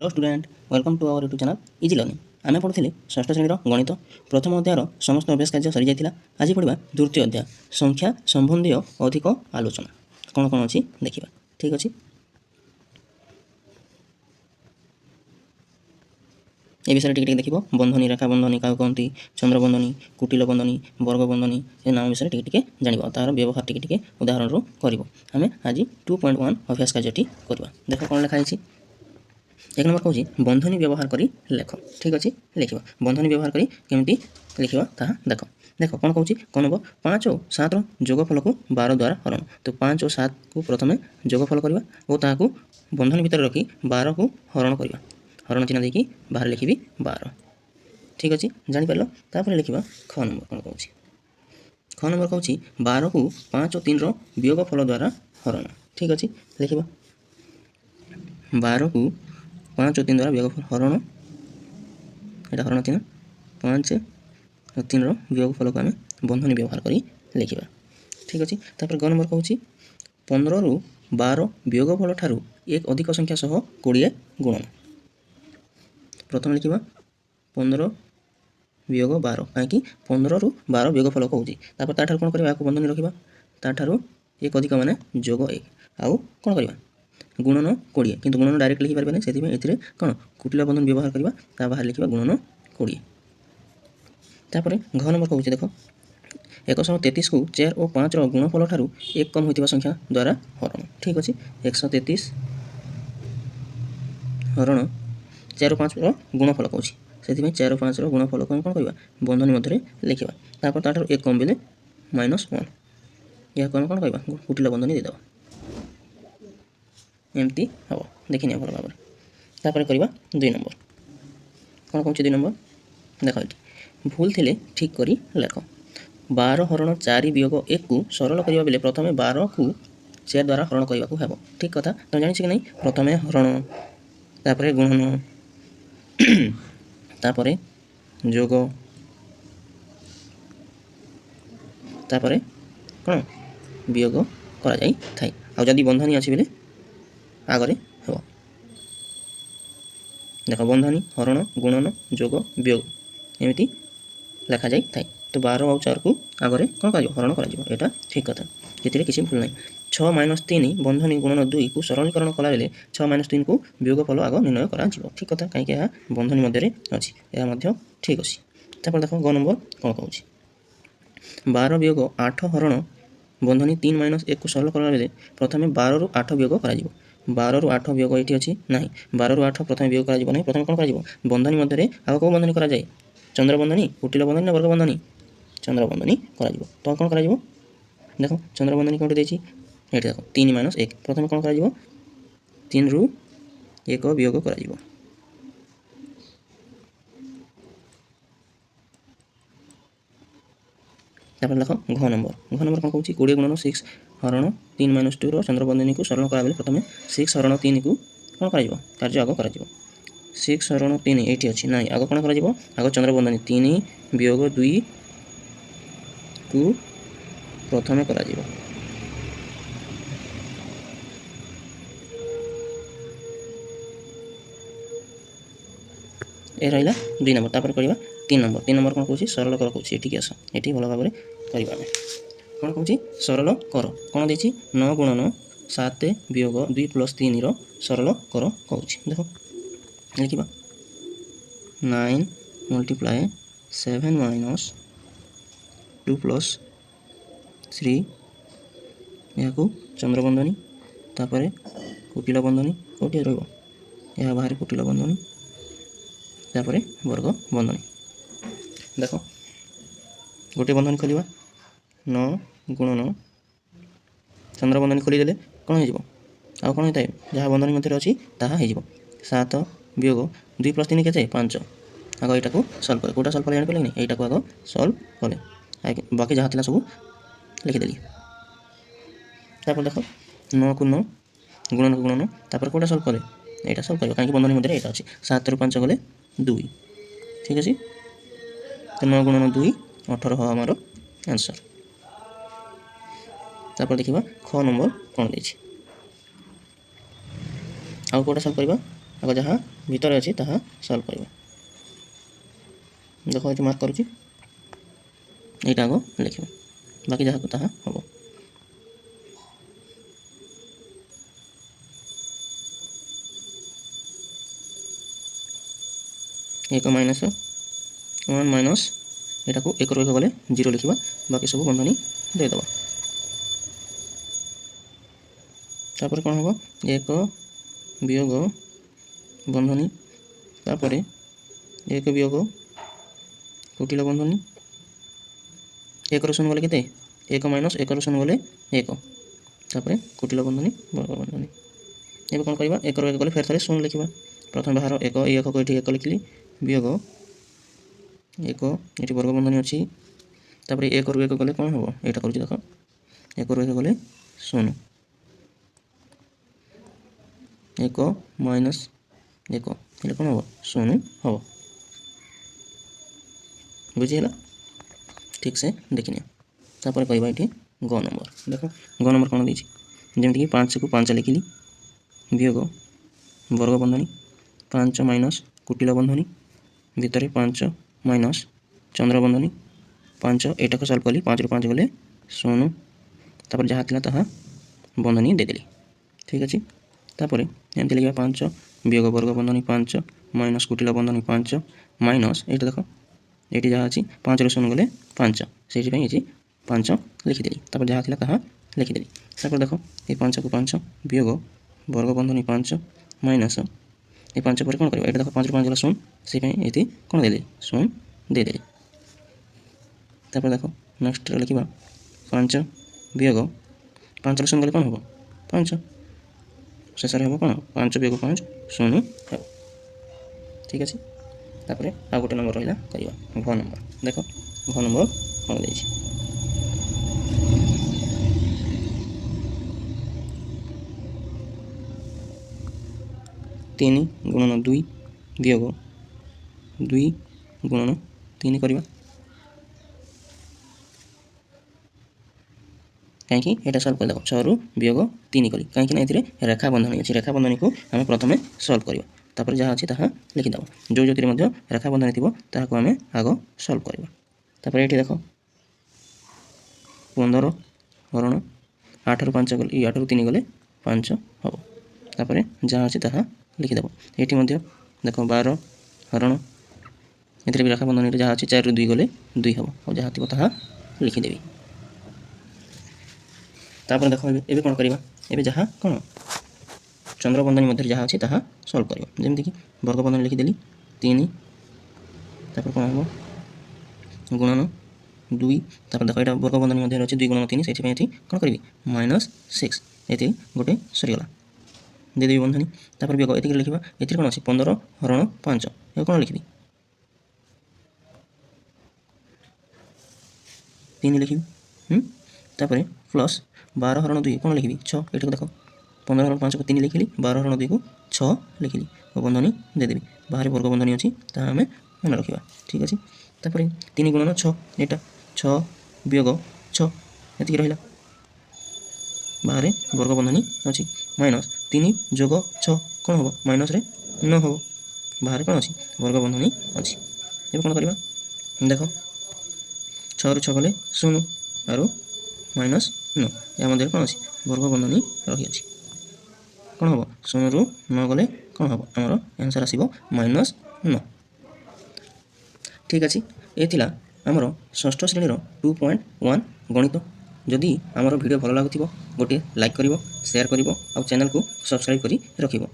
Hello student welcome to our YouTube channel easy learning आम पढ़ुले षष्ठ श्रेणी गणित प्रथम अध्यायर समस्त अभ्यास कार्य सरी जाता आज पढ़ा द्वितीय अध्याय संख्या संबंधी अधिक आलोचना कौन कौन अच्छी देखा ठीक अच्छे ए विषय टिके देख बंधनी रेखा बंधनी क्या कहती चंद्रबंधनी कुटिल बंधनी वर्ग बंधनी ए नाम विषय टिके जान तार व्यवहार टिके उदाहरण कर आम आज 2.1 अभ्यास कार्य करवा देख कौन लिखाई एक नंबर कौन बंधनी व्यवहार करी लेख ठीक अच्छे लिखा बंधनी व्यवहार करी केमती लिखा ताहा देख देख कौन कौन क नंबर 5 और 7 जोगफल को 12 द्वारा हरण तो 5 और 7 को प्रथम जोगफल करवा और ताकू बंधनी भितर रखी 12 को हरण करवा हरण चिन्ह देकी बाहर लिखी 12 ठीक अच्छे जापर तापर लिखा ख नंबर कौन कौन ख नंबर कौन 12 को 5 और 3 वियोगफल द्वारा हरण ठीक अच्छे लिखा 12 को 5 और 3 द्वारा वियोगफल हरण यहाँ हरण चिन्ह 5 और 3 वियोगफल को आम बंधनी व्यवहार कर लिखा ठीक अच्छे तापर ग नंबर कौन 15 रु 12 वियोगफल ठारू एक अधिक संख्या सह 20 गुणन प्रथम लिखा 15 वियोग 12 कहीं 15 रु 12 वियोगफल कौन कौन करवा बंधनी रखा ताठू एक अधिक माने जोग 1 आउ कौन करवा गुणन 20 किंतु गुणन डायरेक्ट लिखि पारे से कौन कुटिल बंधन व्यवहार करवा बाहर लिखा गुणन 20 तापर घ नंबर कौन देख 133 को 4 और 5 गुणफल ठारू एक कम होता संख्या द्वारा हरण ठीक अच्छे 133 हरण 4 और 5 गुणफल कौन से 4 और 5 गुणफल कौन कौन करवा बंधनी मध्य लिखा तापर ताठू एक कम बेले -1 यह कौन कौन करवा कुटिल बंधनी देदेव एमती हम देखने भल भाव तापर करवा 2 नंबर कौन कौन 2 नंबर देख ये भूल थे ठीक करी लेख 12 हरण 4 वियोग 1 को सरल करने बेले प्रथम 12 को 4 द्वारा हरण करने को हम ठीक कथा तुम जानी कि नहीं प्रथम हरण तापर गुणन तापर जोग तापर कौन वियोग करा जाई थाई आ जदि बंधनी अच्छी बेले आगरे हे देख बंधनी हरण गुणन जोग वियोग एमती लिखा जाए थाई तो 12 और 4 को आगरे कौन कर हरण कर ठीक कथा ये किसी भूल ना 6 - 3 बंधनी गुणन 2 को सरलीकरण कला बेले 6 - 3 को वियोगफल आग निर्णय करा ठीक कथा कहीं बंधनी मध्य अच्छी यह ठीक अच्छे तापर देख ग नंबर कौन कौन 12 वियोग 8 हरण बंधनी 3 - 1 को सरल कला बेले प्रथम 12 रु 8 वियोग कर 12 रु 8 वियोग ये अच्छी ना 12 रु 8 प्रथम वियोग कर प्रथम कौन कर बंधनी मध्य आग कौ बंधनी कराए चंद्रबंधनी कुटिल बंधनी ना वर्ग बंधनी चंद्रबंधनी कर तो कौन कर देख चंद्रबंधनी कौन देखिए ये देख 3 - 1 प्रथम कौन कर 3 रु 1 वियोग कर लेख घ नंबर कौन कौन 20 गुणन 6 हरण 3 - 2 चंद्रबंधनी को सरल करा बेले प्रथम 6 हरण 3 को कौन कर कार्य आग कर 6 हरण 3 ये अच्छी ना आग कौन कर आग चंद्रबंधनी 3 वियोग 2 को प्रथम कर ए रहा 2 नंबर तापर करवा 3 नंबर कौन कौन सरल कर कौन ये आस ये भल भाव करवा कौन कौन सरल कर कौन देखिए 9 गुणन 7 वियोग 2 + 3 सरल कर कौन देख लिखा 9 × 7 - 2 + 3 यहाँ चंद्रबंधनी तापर कुटिल बंधनी कौटी रहा बाहर कुटिल बंधनी तापर वर्ग बंधनी देख गोटे बंधनी खोल 9 गुणन चंद्रबंधनी खोलीदे कौन हो कौन होता है जहाँ बंधनी मध्य अच्छी ताहा 7 वियोग 2 + 3 के 5 आग यहाँ को सल्व कले कौटा सल्व कले जान पारे यहाँ को आग सल्व कले बाकी जहाँ था सब लिखिदेली तापर देख 9 को 9 गुणन को गुणन तापर कौटा सल्व कले यहाँ सल्व कर कहीं बंधनी मध्य यहाँ अच्छी 7 रु 5 गले 2 ठीक अच्छे तो 9 गुणन 2 18 हम आमर आंसर तापर देखा ख नंबर कौन देछि आउ कौटा सल्व करवा आग जहाँ भितर अच्छी ताहा सल्व कर देख ये मार्क करुच्ची यहाँ आग लिख बाकी जहाँ ताहा हम 1 माइनस 1 माइनस यहाँ को 1 रु गले 0 लिखा बाकी सब बंधनी देदेव तापर कौन हम 1 वियोग बंधनी तापर 1 वियोग कुटिल बंधनी 1 रु शून्य गले केते 1 माइनस 1 रु शून्य गले 1 तापर कुटिल बंधनी वर्ग बंधनी ये कौन करवा 1 रु 1 गले फेर थे शून्य लिखा प्रथम बाहर 1 को ये 1 लिखिली वियोग 1 ये वर्ग बंधनी अच्छी तापर 1 रु 1 गले कौन हम यहाँ कर देख 1 रु 1 गले शून्य 1 माइनस 1 ये कौन हम शून्य हम बुझीगला ठीक से देखने तापर कहवा ये ग नंबर देख ग नंबर कौन देती जमीक 5 को 5 लिखिली वियोग वर्ग बंधनी 5 माइनस कुटिल बंधनी भितर 5 माइनस चंद्र बंधनी 5 एटा को सॉल्व कली 5 रु 5 गले शून्य तापर जहाँ था ताहा बंधनी देदेली ठीक अच्छे तापर एमती लिखा 5 वियोग वर्ग बंधनी 5 माइनस कुटिल बंधनी 5 माइनस ये देख ये जहाँ अच्छी 5 रु शून्य गले 5 से 5 लिखिदेली तापर जहाँ था ताहा लिखिदेली तापर देख ये 5 को 5 वियोग वर्ग बंधनी 5 माइनस ये 5 पर कौन कर देख 5 रु 5 गला शून्य से ये कौन देली शून्य देदेली तापर देख नेक्स्ट लिखा 5 वियोग 5 रु शून्य गले कौन हम 5 शेष हम कौन 5 वियोग 5 शून्य है ठीक अच्छे तापर आ गोटे नंबर रहा करवा घ नंबर देख घ नंबर कौन दे 3 गुणन 2 वियोग 2 गुणन 3 करवा कहीं यहाँ सल्व करदेव 6 रु वियोग 3 कली कहीं रेखा बंधनी अच्छी रेखा बंधनी को आम प्रथम सल्व करवा तापर जहाँ अच्छी ताहा लिखिदेव जो जो रेखा बंधनी थी ताको आम आग सल्व करवा तापर ये देख 15 हरण 8 रु 5 गले 8 रु 3 गले 5 हम तापर जहाँ अच्छी ताहा लिखिदेव ये देख 12 हरण ये भी रेखा बंधनी जहाँ अच्छी 4 रु 2 गले 2 हम और जहाँ थी ताहा लिखिदेवी तापर देख ये कौन करवा ये जहाँ कौन चंद्र बंधनी मध्य जहाँ अच्छी ताहा सल्व करवा जमीक वर्ग बंधनी लिखिदेली 3 तापर कौन हम गुणन 2 तापर देख यहाँ वर्ग बंधनी मध्य अच्छी 2 गुणन 3 से कौन करी -6 ये गोटे सरीगला देदेवी बंधनी तापर वियोग ये लिखा ये कौन अच्छी 15 हरण 5 ये कौन लिखी 3 लिखी तापर प्लस 12 हरण 2 कौन लिखी 6 ये देख 15 हरण 5 को 3 लिखिली 12 हरण 2 को 6 लिखिली और बंधनी देदेवी बाहर वर्ग बंधनी अच्छी ताहा आम मन रखा ठीक अच्छे तापर 3 गुणन 6 यहाँ 6 वियोग 6 ये रहा बाहर वर्ग बंधनी अच्छी माइनस 3 जोग 6 कौन हम माइनस रे 9 हम बाहर कौन अच्छी वर्ग बंधनी अच्छी ये कौन करवा देख 6 रु 6 गले 0 आरु माइनस 9 या मध्य कौन अच्छी वर्ग बंधनी रही अच्छी कौन हम 0 रु 9 गले कौन हम आमर आंसर आसो -9 ठीक अच्छे ये थिला आमर षष्ठ श्रेणी 2.1 गणित जदि आमर वीडियो भल लगुव गोटे लाइक करिवो शेयर करिवो और चैनल को सब्सक्राइब करी रखिवो।